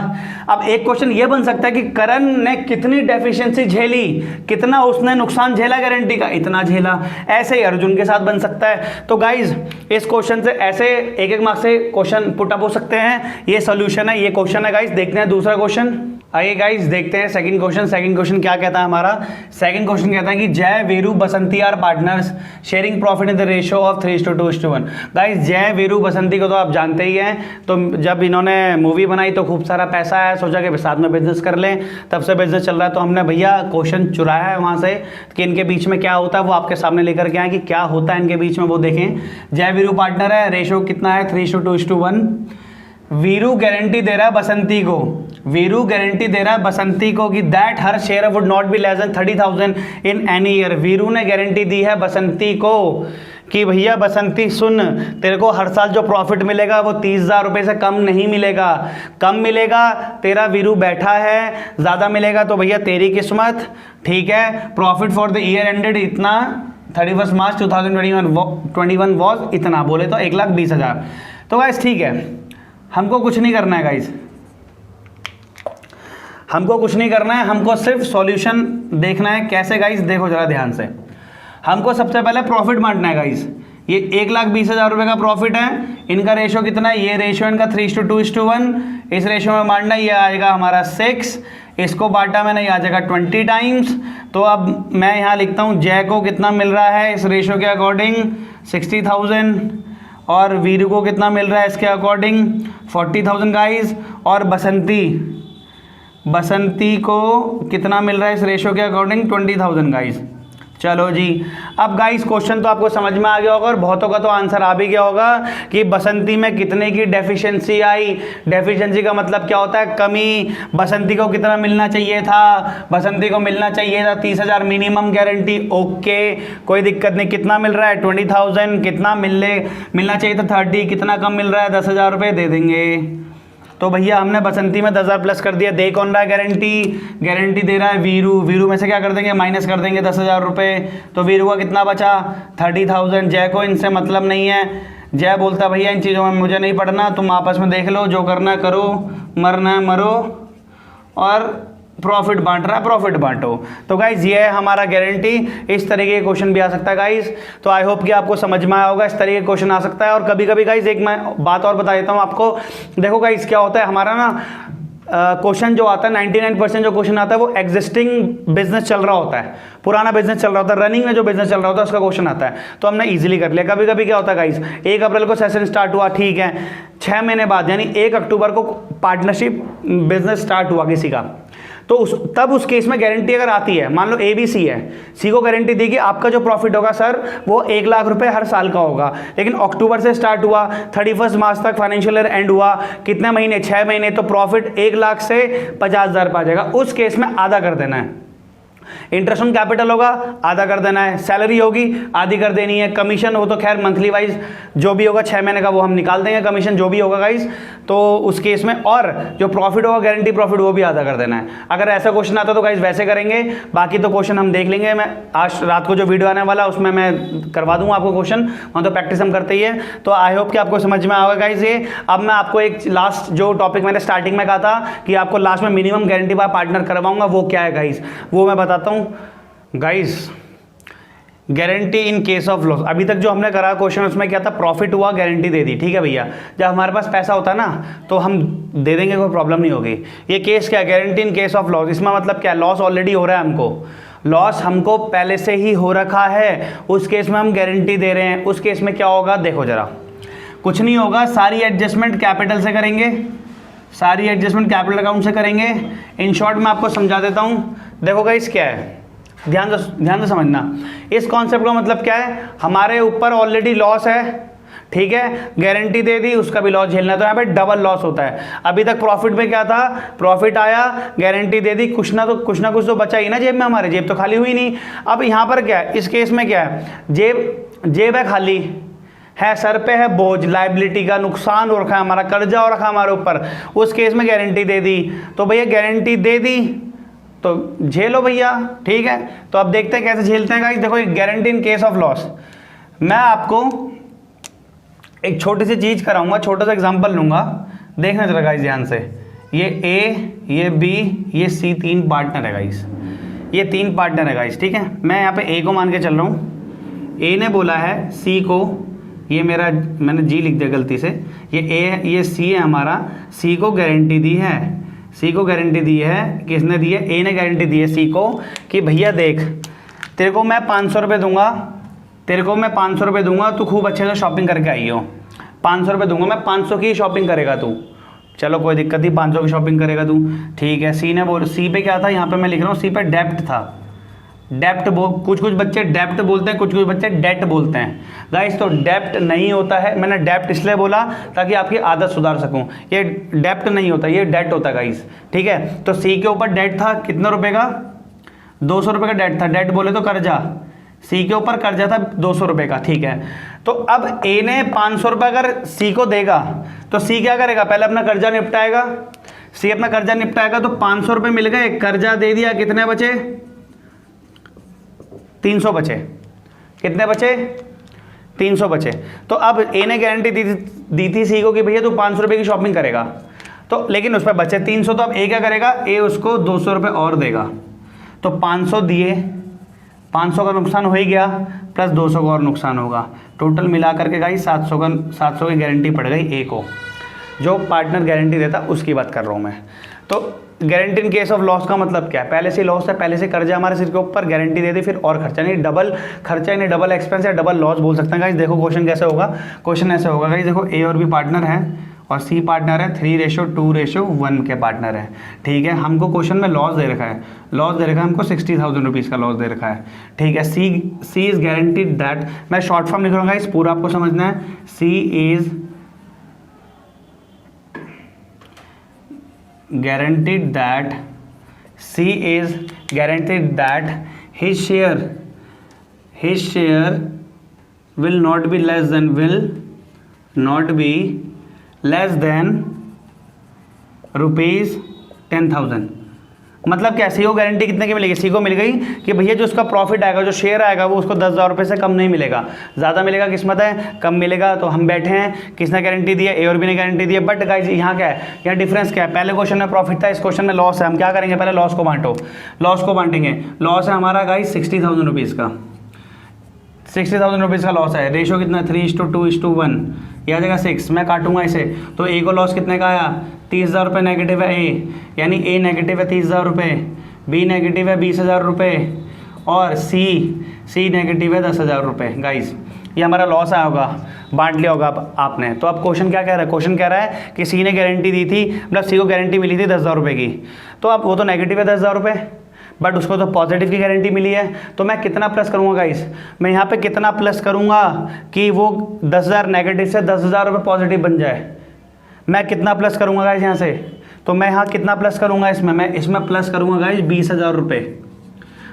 अब एक क्वेश्चन ये बन सकता है कि करण ने कितनी डेफिशिएंसी झेली, कितना उसने नुकसान झेला गारंटी का, इतना झेला। ऐसे ही अर्जुन के साथ बन सकता है। तो गाइज इस क्वेश्चन से ऐसे 1-1 मार्क्स से क्वेश्चन पुट अप हो सकते हैं। ये सोल्यूशन है, ये क्वेश्चन है गाइज। देखते हैं दूसरा क्वेश्चन। आइए गाइस देखते हैं सेकंड क्वेश्चन। सेकंड क्वेश्चन क्या कहता है हमारा? सेकंड क्वेश्चन कहता है कि Jai, Veeru, Basanti are partners sharing profit in the ratio of 3:2:1। Guys Jai, Veeru, बसंती को तो आप जानते ही हैं। तो जब इन्होंने मूवी बनाई तो खूब सारा पैसा आया, सोचा कि साथ में बिजनेस कर लें, तब से बिजनेस चल रहा है। तो हमने भैया क्वेश्चन चुराया है वहाँ से कि इनके बीच में क्या होता है, वो आपके सामने लेकर के आए कि क्या होता है इनके बीच में, वो देखें। जय वीरू पार्टनर है, रेशियो कितना है? 3:2:1। वीरू गारंटी दे रहा है बसंती को, वीरू गारंटी दे रहा है बसंती को कि that her share would not be less than 30,000 in any year. Veeru ने गारंटी दी है बसंती को कि भैया बसंती सुन, तेरे को हर साल जो प्रॉफिट मिलेगा वो 30,000 रुपये से कम नहीं मिलेगा, कम मिलेगा। तेरा वीरू बैठा है, ज़्यादा मिलेगा तो भैया तेरी किस्मत, ठीक है। Profit for the year ended इतना 31 मार्च 2021 वॉज इतना, बोले तो 1,20,000। तो गाइस ठीक है, हमको कुछ नहीं करना है गाइस, हमको कुछ नहीं करना है, हमको सिर्फ सॉल्यूशन देखना है। कैसे गाइस? देखो जरा ध्यान से। हमको सबसे पहले प्रॉफिट बांटना है गाइस। ये 1,20,000 रुपये का प्रॉफिट है, इनका रेशियो कितना है? ये रेशियो इनका 3:2:1। इस रेशियो में बांटना, ये आएगा हमारा 6, इसको बांटा मैंने, ये आ जाएगा 20 टाइम्स। तो अब मैं यहाँ लिखता हूँ जय को कितना मिल रहा है इस रेशियो के अकॉर्डिंग 60,000, और वीरू को कितना मिल रहा है इसके अकॉर्डिंग 40,000 गाइस, और बसंती को कितना मिल रहा है इस रेशियो के अकॉर्डिंग 20,000 गाइस। चलो जी, अब गाइस क्वेश्चन तो आपको समझ में आ गया होगा और बहुतों का तो आंसर आ भी गया होगा कि बसंती में कितने की डेफिशिएंसी आई। डेफिशिएंसी का मतलब क्या होता है? कमी। बसंती को कितना मिलना चाहिए था? बसंती को मिलना चाहिए था 30,000 मिनिमम गारंटी। ओके, कोई दिक्कत नहीं। कितना मिल रहा है? 20,000। कितना मिलना चाहिए था? 30। कितना कम मिल रहा है? 10,000 रुपये दे देंगे। तो भैया हमने बसंती में 10,000 प्लस कर दिया। दे कौन रहा है गारंटी दे रहा है वीरू। वीरू में से क्या कर देंगे? माइनस कर देंगे 10,000 रुपये। तो वीरू का कितना बचा? 30,000। जय को इनसे मतलब नहीं है, जय बोलता भैया इन चीज़ों में मुझे नहीं पढ़ना, तुम आपस में देख लो, जो करना है करो, मरना है मरो, और प्रॉफिट बांट रहा है प्रॉफिट बांटो। तो गाइज ये है हमारा गारंटी। इस तरीके के क्वेश्चन भी आ सकता है गाइज। तो आई होप कि आपको समझ में आया होगा, इस तरीके के क्वेश्चन आ सकता है। और कभी कभी गाइज एक मैं बात और बता देता हूँ आपको। देखो गाइज क्या होता है हमारा ना, क्वेश्चन जो आता है 99% जो क्वेश्चन आता है वो एग्जिस्टिंग बिजनेस चल रहा होता है, पुराना बिजनेस चल रहा होता है, रनिंग में जो बिजनेस चल रहा होता है उसका क्वेश्चन आता है। तो हमने इजीली कर लिया। कभी कभी क्या होता है गाइस, 1 अप्रैल को सेशन स्टार्ट हुआ, ठीक है, 6 महीने बाद यानी 1 अक्टूबर को पार्टनरशिप बिजनेस स्टार्ट हुआ किसी का, तो तब उस केस में गारंटी अगर आती है, मान लो ए बी सी है, सी को गारंटी दी कि आपका जो प्रॉफिट होगा सर वो 1 लाख रुपए हर साल का होगा, लेकिन अक्टूबर से स्टार्ट हुआ, 31 मार्च तक फाइनेंशियल ईयर एंड हुआ, कितने महीने? 6 महीने, तो प्रॉफिट 1 लाख से 50,000 पर आ जाएगा। उस केस में आधा कर देना है। इंटरेस्ट ऑन कैपिटल होगा, आधा कर देना है। सैलरी होगी, आधी कर देनी है। कमीशन हो तो खैर मंथली वाइज जो भी होगा 6 महीने का वो हम निकाल देंगे कमीशन, जो भी होगा गाइस, तो उस केस में। और जो प्रॉफिट होगा गारंटी प्रॉफिट वो भी आधा कर देना है। अगर ऐसा क्वेश्चन आता तो गाइस वैसे करेंगे, बाकी तो क्वेश्चन हम देख लेंगे। मैं आज रात को जो वीडियो आने वाला उसमें मैं करवा दूंगा आपको क्वेश्चन, वहाँ तो प्रैक्टिस हम करते ही है। तो आई होप कि आपको समझ में आएगा गाइस ये। अब मैं आपको एक लास्ट जो टॉपिक मैंने स्टार्टिंग में कहा था कि आपको लास्ट में मिनिमम गारंटी बाय पार्टनर करवाऊंगा, वो क्या है गाइस, वो मैं बताता हूं guys. Guarantee in case of loss, अभी तक जो हमने करा क्वेश्चन उसमें क्या था, प्रॉफिट हुआ गारंटी दे दी, ठीक है भैया। जब हमारे पास पैसा होता है ना तो हम दे देंगे, कोई प्रॉब्लम नहीं होगी। ये केस क्या है, guarantee in case of loss, इसमें मतलब क्या, लॉस ऑलरेडी हो रहा है हमको, लॉस हमको पहले से ही हो रखा है, उस केस में हम गारंटी दे रहे हैं। उस केस में क्या होगा, देखो जरा, कुछ नहीं होगा, सारी एडजस्टमेंट कैपिटल से करेंगे, सारी एडजस्टमेंट कैपिटल अकाउंट से करेंगे। इन शॉर्ट मैं आपको समझा देता हूं। देखो गाइस क्या है, ध्यान से समझना। इस कॉन्सेप्ट का मतलब क्या है, हमारे ऊपर ऑलरेडी लॉस है, ठीक है, गारंटी दे दी, उसका भी लॉस झेलना, तो यहाँ पे डबल लॉस होता है। अभी तक प्रॉफिट में क्या था, प्रॉफिट आया, गारंटी दे दी, कुछ ना कुछ तो बचा ही ना जेब में, हमारे जेब तो खाली हुई नहीं। अब यहाँ पर क्या है, इस केस में क्या है, जेब है खाली है, सर पे है बोझ, लाइबिलिटी का नुकसान हो रखा है, हमारा कर्जा हो रखा है हमारे ऊपर, उस केस में गारंटी दे दी। तो भैया गारंटी दे दी तो झेलो भैया, ठीक है। तो अब देखते हैं कैसे झेलते हैं गाइस। देखो guarantee in case of loss, मैं आपको एक छोटी सी चीज कराऊंगा, छोटा सा एग्जांपल लूंगा, देखना जरा गाइस ध्यान से। ये ए, ये बी, ये सी, 3 पार्टनर है गाइस, ये 3 पार्टनर है गाइस, ठीक है। मैं यहाँ पे ए को मान के चल रहा हूँ, ए ने बोला है सी को, ये मैंने जी लिख दिया गलती से, ये ए है, ये सी है हमारा, सी को गारंटी दी है, सी को गारंटी दी है, किसने दी है? ए ने गारंटी दी है सी को कि भैया देख, तेरे को मैं 500 रुपये दूंगा, तेरे को मैं 500 रुपये दूंगा, तू खूब अच्छे से शॉपिंग करके आई हो। 500 रुपये दूंगा मैं, 500 की शॉपिंग करेगा तू। चलो कोई दिक्कत नहीं, 500 की शॉपिंग करेगा तू, ठीक है। सी ने बोल, सी पे क्या था, यहाँ पे मैं लिख रहा हूँ सी पे डेप्ट था। डेप्ट कुछ बच्चे डेप्ट बोलते हैं, कुछ बच्चे डेट बोलते हैं गाइस। तो डेप्ट नहीं होता है, मैंने डेप्ट इसलिए बोला ताकि आपकी आदत सुधार सकूं। ये डेप्ट नहीं होता, ये डेट होता है गाइस, ठीक है। तो सी के ऊपर डेट था कितने रुपए का? 200 रुपये का डेट था। डेट बोले तो कर्जा, सी के ऊपर कर्जा था 200 रुपये का, ठीक है। तो अब ए ने 500 रुपये अगर सी को देगा तो सी क्या करेगा? पहले अपना कर्जा निपटाएगा। सी अपना कर्जा निपटाएगा तो 500 रुपये मिल गए, कर्जा दे दिया, कितने बचे? 300 बचे। कितने बचे? 300 बचे। तो अब ए ने गारंटी दी थी सी को कि भैया तू 500 रुपये की शॉपिंग करेगा, तो लेकिन उस पर बचे 300। तो अब ए क्या करेगा? ए उसको 200 रुपये और देगा। तो 500 दिए, 500 का नुकसान हो ही गया, प्लस 200 का और नुकसान होगा। टोटल मिला करके गाइस 700 की गारंटी पड़ गई ए को। जो पार्टनर गारंटी देता उसकी बात कर रहा हूँ मैं। तो guarantee in case of loss का मतलब क्या है? पहले से लॉस है, पहले से कर्जा हमारे सिर के ऊपर, गारंटी दे दी, फिर और खर्चा नहीं, डबल खर्चा यानी डबल एक्सपेंस या डबल लॉस बोल सकते हैं गाइस। देखो क्वेश्चन कैसे होगा, क्वेश्चन ऐसे होगा गाइस, देखो ए और बी पार्टनर है और सी पार्टनर है, 3:2:1 के पार्टनर है, ठीक है। हमको क्वेश्चन में लॉस दे रखा है, लॉस दे रखा है हमको 60,000 रुपीज़ का लॉस दे रखा है, ठीक है। सी इज़ गारंटीड दैट, मैं शॉर्ट फॉर्म लिख रहा हूँ गाइस, पूरा आपको समझना है। सी is guaranteed that his share will not be less than rupees 10,000। मतलब क्या? सी को गारंटी कितने की मिलेगी? सी को मिल गई कि भैया जो उसका प्रॉफिट आएगा, जो शेयर आएगा, वो उसको 10,000 रुपये से कम नहीं मिलेगा, ज़्यादा मिलेगा, किस्मत है कम मिलेगा। तो हम बैठे हैं, किसने गारंटी दी है? ए और बी ने गारंटी दी है। बट गाइस यहाँ क्या है, यहाँ डिफरेंस क्या है? पहले क्वेश्चन में प्रॉफिट था, इस क्वेश्चन में लॉस है। हम क्या करेंगे? पहले लॉस को बांटो, लॉस को बांटेंगे। लॉस है हमारा गाइस 60,000 रुपीज़ का, 60,000 रुपीज़ का लॉस है। रेशो कितना है? 3:2:1, यह आ जाएगा 6। मैं काटूंगा इसे, तो ए को लॉस कितने का आया? 30,000 रुपये नेगेटिव है ए, यानी ए नेगेटिव है 30,000 रुपये, बी नेगेटिव है 20,000 रुपये और सी नेगेटिव है 10,000 रुपये। गाइस ये हमारा लॉस आया होगा, बांट लिया होगा आपने। तो अब क्वेश्चन क्या कह रहा है? क्वेश्चन कह रहा है कि सी ने गारंटी दी थी, मतलब सी को गारंटी मिली थी 10,000 रुपये की, तो अब वो तो नेगेटिव है 10,000 रुपये, बट उसको तो पॉजिटिव की गारंटी मिली है। तो मैं कितना प्लस करूँगा गाइस? मैं यहाँ पे कितना प्लस करूँगा कि वो 10,000 नेगेटिव से 10,000 रुपये पॉजिटिव बन जाए? मैं कितना प्लस करूँगा गाइस यहाँ से? तो मैं यहाँ कितना प्लस करूँगा इसमें? मैं इसमें प्लस करूँगा गाइस 20,000 रुपये।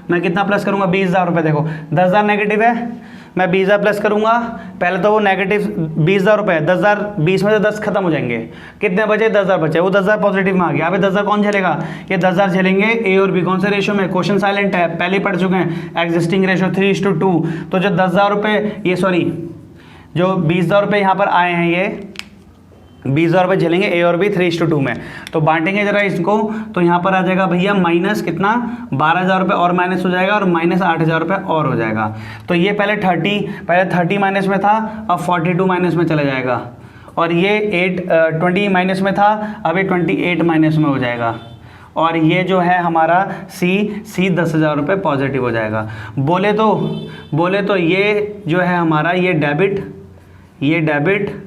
मैं कितना प्लस करूँगा? 20,000 रुपये। देखो 10,000 नेगेटिव है, मैं 20,000 प्लस करूँगा। पहले तो वो नेगेटिव 20,000 रुपये, 10,000 20 में से 10 खत्म हो जाएंगे, कितने बचे? 10,000 बचे। वो 10,000 पॉजिटिव में आ गया। यहाँ पे 10,000 कौन झेलेगा? ये 10,000 झेलेंगे ए और बी। कौन से रेशो में? क्वेश्चन साइलेंट है, पहले ही पढ़ चुके हैं, एग्जिस्टिंग रेशो 3:2। तो जो 10,000 रुपये, ये सॉरी जो 20,000 रुपये यहाँ पर आए हैं, ये 20,000 रुपये झेलेंगे ए और बी 3:2 में। तो बांटेंगे जरा इसको, तो यहाँ पर आ जाएगा भैया माइनस कितना? 12,000 रुपये और माइनस हो जाएगा और माइनस 8,000 रुपये और हो जाएगा। तो ये पहले 30 माइनस में था, अब 42 माइनस में चला जाएगा, और ये 20 माइनस में था, अब ये 28 माइनस में हो जाएगा। और ये जो है हमारा सी 10,000 रुपये पॉजिटिव हो जाएगा। बोले तो ये जो है हमारा ये डेबिट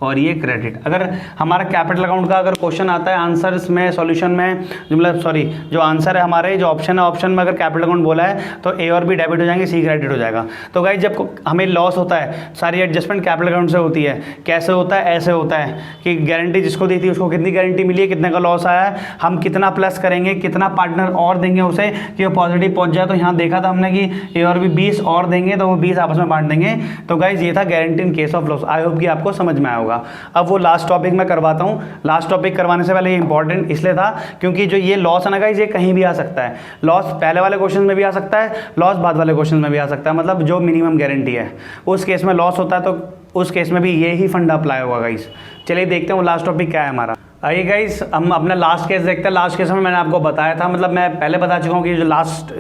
और ये क्रेडिट। अगर हमारा कैपिटल अकाउंट का अगर क्वेश्चन आता है आंसर्स में, सॉल्यूशन में, मतलब सॉरी जो आंसर है हमारे, जो ऑप्शन है, ऑप्शन में अगर कैपिटल अकाउंट बोला है तो ए और बी डेबिट हो जाएंगे, सी क्रेडिट हो जाएगा। तो गाइस जब हमें लॉस होता है, सारी एडजस्टमेंट कैपिटल अकाउंट से होती है। कैसे होता है? ऐसे होता है कि गारंटी जिसको दी थी उसको कितनी गारंटी मिली है, कितने का लॉस आया है, हम कितना प्लस करेंगे, कितना पार्टनर और देंगे उसे कि वो पॉजिटिव पहुंच जाए। तो यहाँ देखा था हमने कि ए और बी 20 और देंगे, तो वो 20 आपस में बांट देंगे। तो गाइस ये था guarantee in case of loss. I hope कि आपको समझ में आया होगा। अब वो लास्ट टॉपिक मैं करवाता हूँ। लास्ट टॉपिक करवाने से पहले ये इंपॉर्टेंट इसलिए था क्योंकि जो ये लॉस है ना गाइस, ये कहीं भी आ सकता है। लॉस पहले वाले क्वेश्चन में भी आ सकता है, लॉस बाद वाले क्वेश्चन में भी आ सकता है। मतलब जो मिनिमम गारंटी है उस केस में लॉस होता है, तो उस केस में भी यही फंडा अप्लाई होगा गाइस। चलिए देखते हैं वो लास्ट टॉपिक क्या है हमारा। आइए गाइस हम अपना लास्ट केस देखते हैं। लास्ट केस में मैंने आपको बताया था, मतलब मैं पहले बता चुका हूँ कि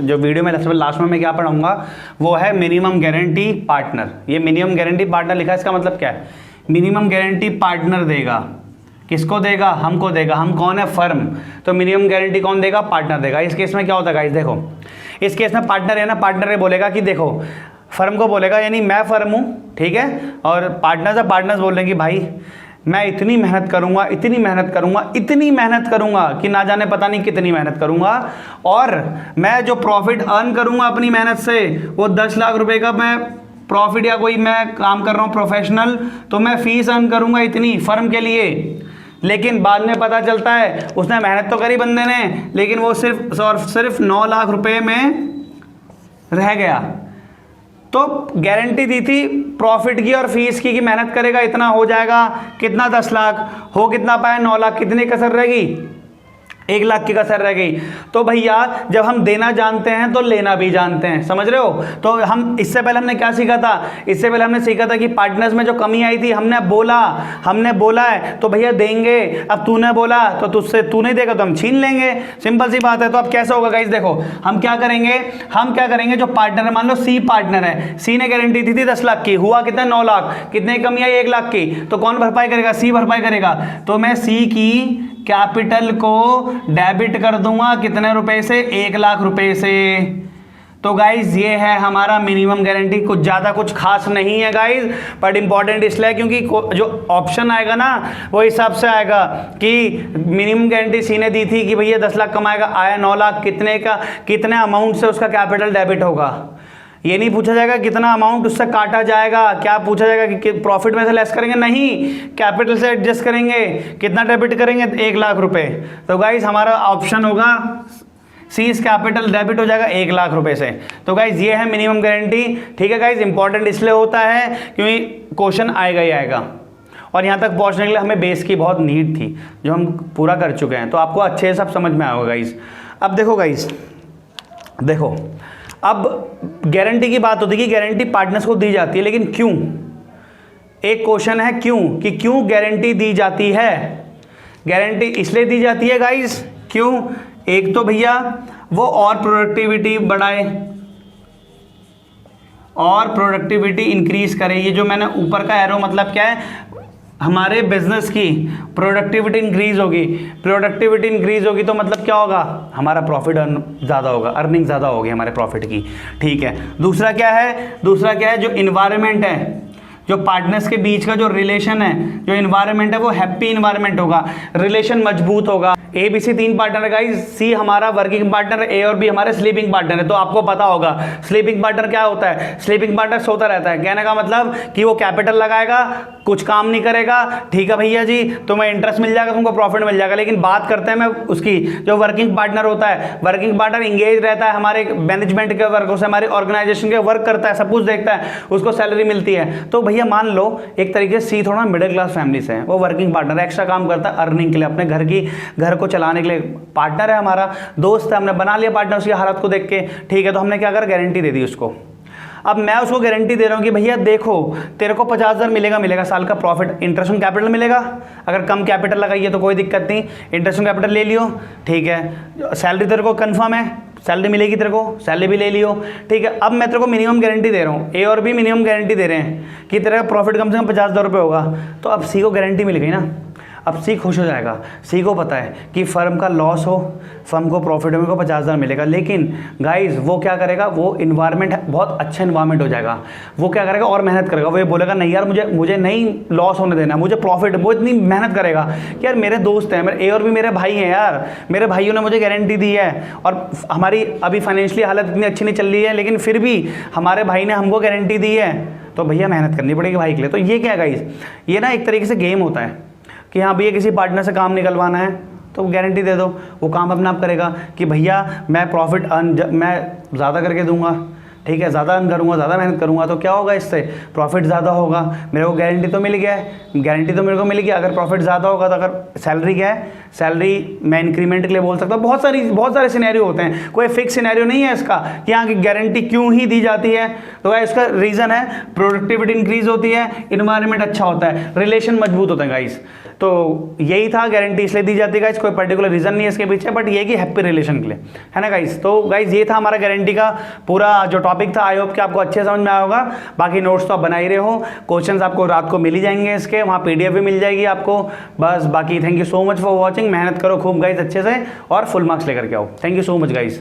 जो वीडियो में लास्ट में मैं क्या पढ़ाऊंगा वो है मिनिमम गारंटी पार्टनर। ये मिनिमम गारंटी पार्टनर लिखा है, इसका मतलब क्या है? मिनिमम गारंटी पार्टनर देगा, किसको देगा? हमको देगा। हम कौन है? फर्म। तो मिनिमम गारंटी कौन देगा? पार्टनर देगा। इस केस में क्या होता है गाइस, देखो इस केस में पार्टनर है ना, पार्टनर ये बोलेगा कि देखो, फर्म को बोलेगा, यानी मैं फर्म हूँ, ठीक है, और पार्टनर्स बोल रहे हैं कि भाई मैं इतनी मेहनत करूंगा, इतनी मेहनत करूंगा, इतनी मेहनत करूंगा कि ना जाने पता नहीं कितनी मेहनत करूंगा, और मैं जो प्रॉफिट अर्न करूंगा अपनी मेहनत से वो 10 लाख रुपए का मैं प्रॉफिट, या कोई मैं काम कर रहा हूँ प्रोफेशनल, तो मैं फीस अर्न करूंगा इतनी फर्म के लिए। लेकिन बाद में पता चलता है उसने मेहनत तो करी बंदे ने, लेकिन वो सिर्फ और सिर्फ 9 लाख रुपए में रह गया। तो गारंटी दी थी प्रॉफिट की और फीस की कि मेहनत करेगा इतना हो जाएगा, कितना 10 लाख, हो कितना पाया 9 लाख, कितनी कसर रहेगी? 1 लाख की कसर रह गई। तो भैया जब हम देना जानते हैं तो लेना भी जानते हैं, समझ रहे हो? तो हम इससे पहले हमने क्या सीखा था? इससे पहले हमने सीखा था कि पार्टनर्स में जो कमी आई थी हमने बोला है तो भैया देंगे। अब तूने बोला तो तुझसे तू नहीं देगा तो हम छीन लेंगे, सिंपल सी बात है। तो अब कैसे होगा गाइस? देखो हम क्या करेंगे, जो पार्टनर है, मान लो सी पार्टनर है, सी ने गारंटी दी थी 10 लाख की, हुआ कितना? 9 लाख। कितने कमी आई? 1 लाख की। तो कौन भरपाई करेगा? सी भरपाई करेगा। तो मैं सी की कैपिटल को डेबिट कर दूंगा कितने रुपए से? 1 लाख रुपए से। तो गाइज ये है हमारा मिनिमम गारंटी। कुछ ज़्यादा कुछ खास नहीं है गाइज, बट इंपॉर्टेंट इसलिए क्योंकि जो ऑप्शन आएगा ना वो हिसाब से आएगा कि मिनिमम गारंटी सी ने दी थी कि भैया 10 लाख कमाएगा, आया 9 लाख, कितने का, कितने अमाउंट से उसका कैपिटल डेबिट होगा। ये नहीं पूछा जाएगा कितना अमाउंट उससे काटा जाएगा, क्या पूछा जाएगा कि प्रॉफिट में से लेस करेंगे, नहीं, कैपिटल से एडजस्ट करेंगे, कितना डेबिट करेंगे? 1 लाख रुपए। तो गाइज हमारा ऑप्शन होगा सी, इस कैपिटल डेबिट हो जाएगा 1 लाख रुपए से। तो गाइज ये है मिनिमम गारंटी, ठीक है गाइज। इंपॉर्टेंट इसलिए होता है क्योंकि क्वेश्चन आएगा ही आएगा, और यहाँ तक पहुँचने के लिए हमें बेस की बहुत नीड थी जो हम पूरा कर चुके हैं। तो आपको अच्छे से सब समझ में आएगा गाइज। अब देखो गाइज, देखो अब गारंटी की बात होती है कि गारंटी पार्टनर्स को दी जाती है, लेकिन क्यों? एक क्वेश्चन है क्यों, कि क्यों गारंटी दी जाती है? गारंटी इसलिए दी जाती है गाइस, क्यों? एक तो भैया वो और प्रोडक्टिविटी बढ़ाए और प्रोडक्टिविटी इंक्रीज करे। ये जो मैंने ऊपर का एरो मतलब क्या है? हमारे बिजनेस की प्रोडक्टिविटी इंक्रीज होगी। प्रोडक्टिविटी इंक्रीज होगी तो मतलब क्या होगा? हमारा प्रॉफिट ज़्यादा होगा, अर्निंग ज़्यादा होगी हमारे प्रॉफिट की, ठीक है। दूसरा क्या है? जो इन्वायरमेंट है, जो पार्टनर्स के बीच का जो रिलेशन है, जो इन्वायरमेंट है वो हैप्पी इन्वायरमेंट होगा, रिलेशन मजबूत होगा। ए बी सी 3 पार्टनर है गाइस, सी हमारा वर्किंग पार्टनर है, ए और बी हमारे स्लीपिंग पार्टनर है। तो आपको पता होगा स्लीपिंग पार्टनर क्या होता है? स्लीपिंग पार्टनर सोता रहता है। कहने का मतलब कि वो कैपिटल लगाएगा, कुछ काम नहीं करेगा, ठीक है भैया जी, तुम्हें इंटरेस्ट मिल जाएगा, तुमको प्रॉफिट मिल जाएगा। लेकिन बात करते हैं मैं उसकी, जो वर्किंग पार्टनर होता है, वर्किंग पार्टनर इंगेज रहता है हमारे मैनेजमेंट के वर्क से, हमारी ऑर्गेनाइजेशन के वर्क करता है, सब कुछ देखता है, उसको सैलरी मिलती है। तो भैया मान लो एक तरीके से सी थोड़ा मिडिल क्लास फैमिली से है, वो वर्किंग पार्टनर एक्स्ट्रा काम करता है अर्निंग के लिए, अपने घर को चलाने के लिए। पार्टनर है हमारा, दोस्त है, हमने बना लिया पार्टनर उसकी हालत को देख के, ठीक है। तो हमने क्या करा? गारंटी दे दी उसको। अब मैं उसको गारंटी दे रहा हूँ कि भैया देखो तेरे को 50,000 मिलेगा साल का प्रॉफिट, इंटरेस्ट ऑन कैपिटल मिलेगा। अगर कम कैपिटल लगाइए तो कोई दिक्कत नहीं, इंटरेस्ट ऑन कैपिटल ले लियो, ठीक है। सैलरी तेरे को कंफर्म है, सैलरी मिलेगी तेरे को, सैलरी भी ले लियो, ठीक है। अब मैं तेरे को मिनिमम गारंटी दे रहा हूँ, ए और बी मिनिमम गारंटी दे रहे हैं कि तेरा प्रॉफिट कम से कम 50,000 रुपये होगा। तो अब सी को गारंटी मिल गई ना, अब सी खुश हो जाएगा। सी को पता है कि फर्म का लॉस हो, फर्म को प्रॉफिट में को 50,000 मिलेगा। लेकिन गाइज वो क्या करेगा? वो इन्वायरमेंट बहुत अच्छा इन्वायरमेंट हो जाएगा। वो क्या करेगा? और मेहनत करेगा। वो ये बोलेगा नहीं यार मुझे नहीं लॉस होने देना, मुझे प्रॉफिट। वो इतनी मेहनत करेगा कि यार मेरे दोस्त हैं, मेरे ए और भी मेरे भाई हैं यार, मेरे भाइयों ने मुझे गारंटी दी है, और हमारी अभी फाइनेंशियली हालत इतनी अच्छी नहीं चल रही है, लेकिन फिर भी हमारे भाई ने हमको गारंटी दी है, तो भैया मेहनत करनी पड़ेगी भाई के लिए। तो ये क्या गाइज? ये ना एक तरीके से गेम होता है कि हाँ भैया किसी पार्टनर से काम निकलवाना है तो गारंटी दे दो, वो काम अपने आप करेगा कि भैया मैं प्रॉफिट मैं ज़्यादा करके दूंगा, ठीक है, ज़्यादा अर्न करूँगा, ज़्यादा मेहनत करूँगा, तो क्या होगा? इससे प्रॉफिट ज़्यादा होगा। मेरे को गारंटी तो मिल गया है, गारंटी तो मेरे को मिल गया। अगर प्रॉफिट ज़्यादा होगा तो अगर सैलरी क्या है, सैलरी मैं इंक्रीमेंट के लिए बोल सकता हूँ। बहुत सारे सिनेरियो होते हैं, कोई फिक्स सिनेरियो नहीं है इसका कि यहाँ की गारंटी क्यों ही दी जाती है। तो इसका रीज़न है प्रोडक्टिविटी इंक्रीज होती है, इन्वायरमेंट अच्छा होता है, रिलेशन मजबूत होता है गाइस। तो यही था, गारंटी इसलिए दी जाती है गाइस, कोई पर्टिकुलर रीजन नहीं है इसके पीछे, बट ये कि हैप्पी रिलेशन के लिए, है ना गाइस। तो गाइस ये था हमारा गारंटी का पूरा जो टॉपिक था। आई होप कि आपको अच्छे समझ में आया होगा। बाकी नोट्स तो आप बना ही रहे हो, क्वेश्चंस आपको रात को मिल ही जाएंगे इसके, वहाँ PDF भी मिल जाएगी आपको। बस बाकी thank you so much for watching. मेहनत करो खूब गाइस अच्छे से और फुल मार्क्स लेकर के आओ। Thank you so much guys.